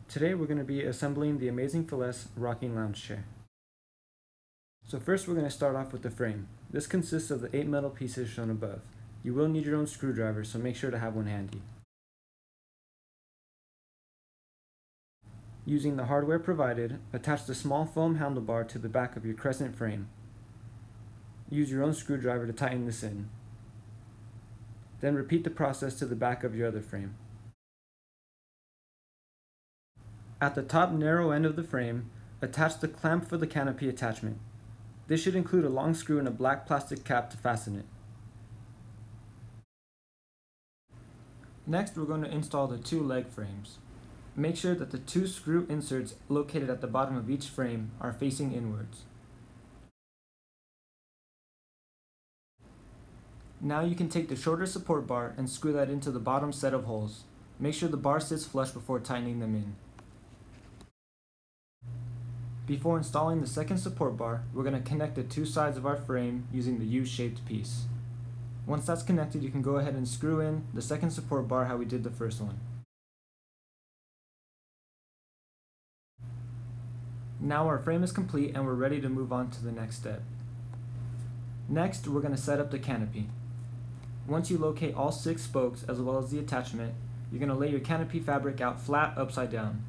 Today we're going to be assembling the Amazingforless rocking lounge chair. So first we're going to start off with the frame. This consists of the 8 metal pieces shown above. You will need your own screwdriver, so make sure to have one handy. Using the hardware provided, attach the small foam handlebar to the back of your crescent frame. Use your own screwdriver to tighten this in. Then repeat the process to the back of your other frame. At the top narrow end of the frame, attach the clamp for the canopy attachment. This should include a long screw and a black plastic cap to fasten it. Next, we're going to install the 2 leg frames. Make sure that the 2 screw inserts located at the bottom of each frame are facing inwards. Now you can take the shorter support bar and screw that into the bottom set of holes. Make sure the bar sits flush before tightening them in. Before installing the second support bar, we're going to connect the 2 sides of our frame using the U-shaped piece. Once that's connected, you can go ahead and screw in the second support bar how we did the first one. Now our frame is complete and we're ready to move on to the next step. Next, we're going to set up the canopy. Once you locate all 6 spokes as well as the attachment, you're going to lay your canopy fabric out flat upside down.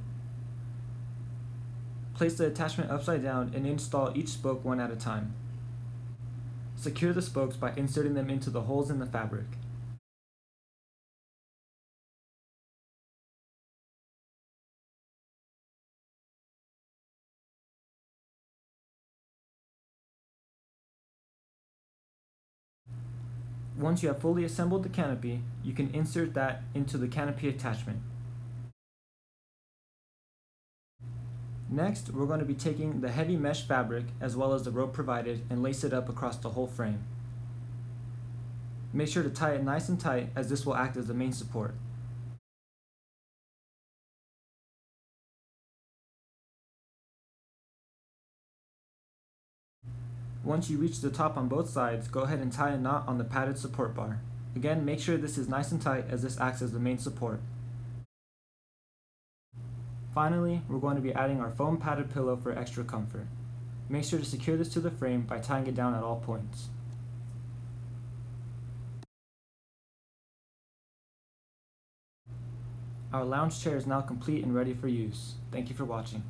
Place the attachment upside down and install each spoke one at a time. Secure the spokes by inserting them into the holes in the fabric. Once you have fully assembled the canopy, you can insert that into the canopy attachment. Next, we're going to be taking the heavy mesh fabric as well as the rope provided and lace it up across the whole frame. Make sure to tie it nice and tight, as this will act as the main support. Once you reach the top on both sides, go ahead and tie a knot on the padded support bar. Again, make sure this is nice and tight, as this acts as the main support. Finally, we're going to be adding our foam padded pillow for extra comfort. Make sure to secure this to the frame by tying it down at all points. Our lounge chair is now complete and ready for use. Thank you for watching.